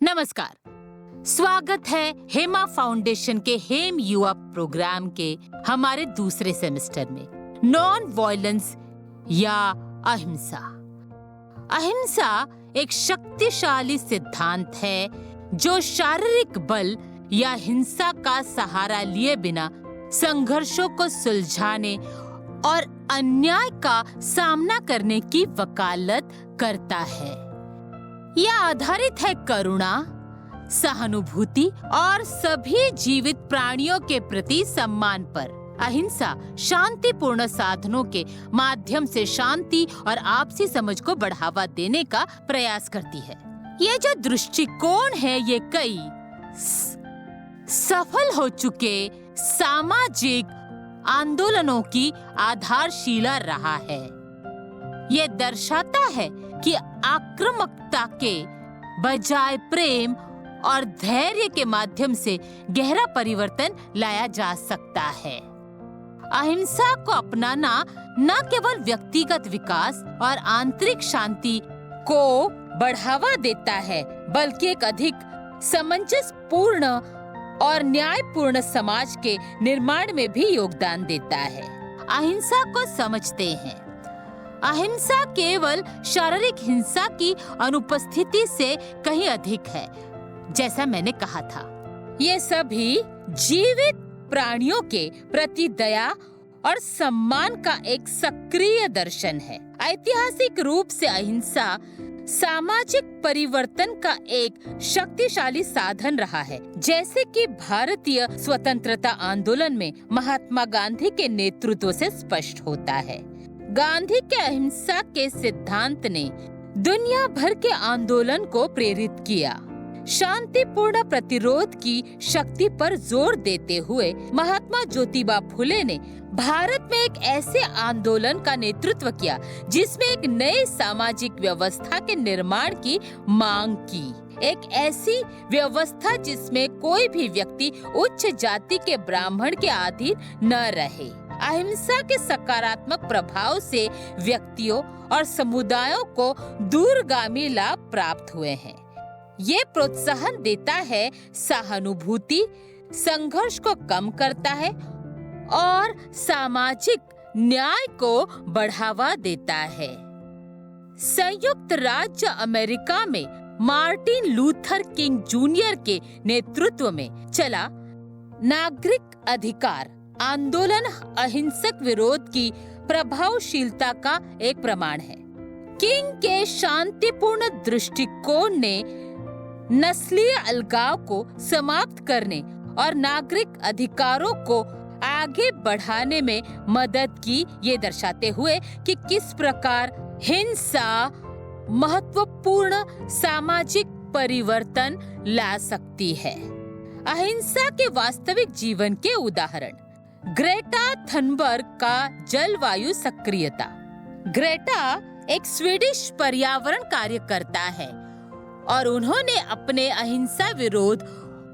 नमस्कार, स्वागत है हेमा फाउंडेशन के हेम युवा प्रोग्राम के हमारे दूसरे सेमेस्टर में नॉन वॉयलेंस या अहिंसा। अहिंसा एक शक्तिशाली सिद्धांत है जो शारीरिक बल या हिंसा का सहारा लिए बिना संघर्षों को सुलझाने और अन्याय का सामना करने की वकालत करता है। यह आधारित है करुणा, सहानुभूति और सभी जीवित प्राणियों के प्रति सम्मान पर। अहिंसा शांतिपूर्ण साधनों के माध्यम से शांति और आपसी समझ को बढ़ावा देने का प्रयास करती है। ये जो दृष्टिकोण है ये कई सफल हो चुके सामाजिक आंदोलनों की आधारशिला रहा है। ये दर्शाता है कि आक्रामकता के बजाय प्रेम और धैर्य के माध्यम से गहरा परिवर्तन लाया जा सकता है। अहिंसा को अपनाना न केवल व्यक्तिगत विकास और आंतरिक शांति को बढ़ावा देता है, बल्कि एक अधिक सामंजस्यपूर्ण और न्यायपूर्ण समाज के निर्माण में भी योगदान देता है। अहिंसा को समझते हैं। अहिंसा केवल शारीरिक हिंसा की अनुपस्थिति से कहीं अधिक है। जैसा मैंने कहा था, ये सभी जीवित प्राणियों के प्रति दया और सम्मान का एक सक्रिय दर्शन है। ऐतिहासिक रूप से अहिंसा सामाजिक परिवर्तन का एक शक्तिशाली साधन रहा है, जैसे कि भारतीय स्वतंत्रता आंदोलन में महात्मा गांधी के नेतृत्व से स्पष्ट होता है। गांधी के अहिंसा के सिद्धांत ने दुनिया भर के आंदोलन को प्रेरित किया। शांतिपूर्ण प्रतिरोध की शक्ति पर जोर देते हुए महात्मा ज्योतिबा फुले ने भारत में एक ऐसे आंदोलन का नेतृत्व किया जिसमें एक नए सामाजिक व्यवस्था के निर्माण की मांग की। एक ऐसी व्यवस्था जिसमें कोई भी व्यक्ति उच्च जाति के ब्राह्मण के अधीन न रहे। अहिंसा के सकारात्मक प्रभाव से व्यक्तियों और समुदायों को दूरगामी लाभ प्राप्त हुए हैं। ये प्रोत्साहन देता है, सहानुभूति, संघर्ष को कम करता है और सामाजिक न्याय को बढ़ावा देता है। संयुक्त राज्य अमेरिका में मार्टिन लूथर किंग जूनियर के नेतृत्व में चला नागरिक अधिकार आंदोलन अहिंसक विरोध की प्रभावशीलता का एक प्रमाण है। किंग के शांतिपूर्ण दृष्टिकोण ने नस्लीय अलगाव को समाप्त करने और नागरिक अधिकारों को आगे बढ़ाने में मदद की, ये दर्शाते हुए कि किस प्रकार हिंसा महत्वपूर्ण सामाजिक परिवर्तन ला सकती है। अहिंसा के वास्तविक जीवन के उदाहरण, ग्रेटा थनबर्ग का जलवायु सक्रियता। ग्रेटा एक स्वीडिश पर्यावरण कार्यकर्ता है और उन्होंने अपने अहिंसा विरोध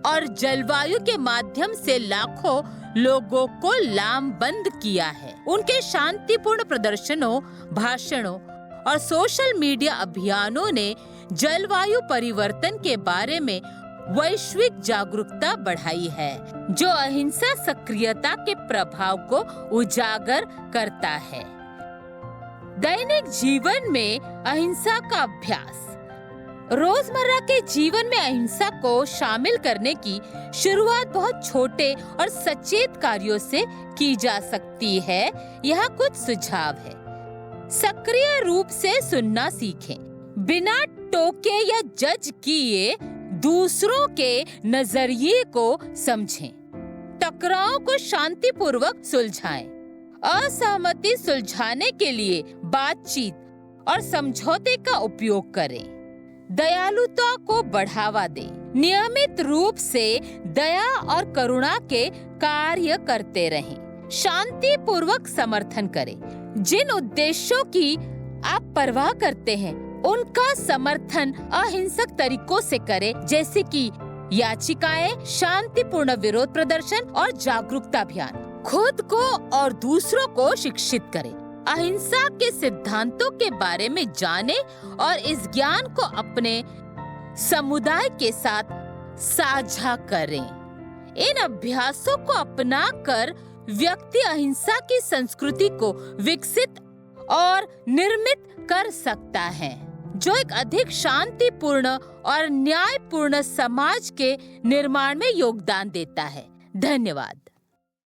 और जलवायु के माध्यम से लाखों लोगों को लामबंद किया है। उनके शांतिपूर्ण प्रदर्शनों, भाषणों और सोशल मीडिया अभियानों ने जलवायु परिवर्तन के बारे में वैश्विक जागरूकता बढ़ाई है, जो अहिंसा सक्रियता के प्रभाव को उजागर करता है। दैनिक जीवन में अहिंसा का अभ्यास। रोजमर्रा के जीवन में अहिंसा को शामिल करने की शुरुआत बहुत छोटे और सचेत कार्यों से की जा सकती है। यहाँ कुछ सुझाव है। सक्रिय रूप से सुनना सीखें। बिना टोके या जज किए दूसरों के नजरिए को समझें। टकराव को शांतिपूर्वक सुलझाएं। असहमति सुलझाने के लिए बातचीत और समझौते का उपयोग करें। दयालुता को बढ़ावा दें। नियमित रूप से दया और करुणा के कार्य करते रहें। शांतिपूर्वक समर्थन करें। जिन उद्देश्यों की आप परवाह करते हैं उनका समर्थन अहिंसक तरीकों से करें, जैसे कि याचिकाएं, शांतिपूर्ण विरोध प्रदर्शन और जागरूकता अभियान। खुद को और दूसरों को शिक्षित करें। अहिंसा के सिद्धांतों के बारे में जानें और इस ज्ञान को अपने समुदाय के साथ साझा करें। इन अभ्यासों को अपनाकर व्यक्ति अहिंसा की संस्कृति को विकसित और निर्मित कर सकता है, जो एक अधिक शांतिपूर्ण और न्यायपूर्ण समाज के निर्माण में योगदान देता है। धन्यवाद।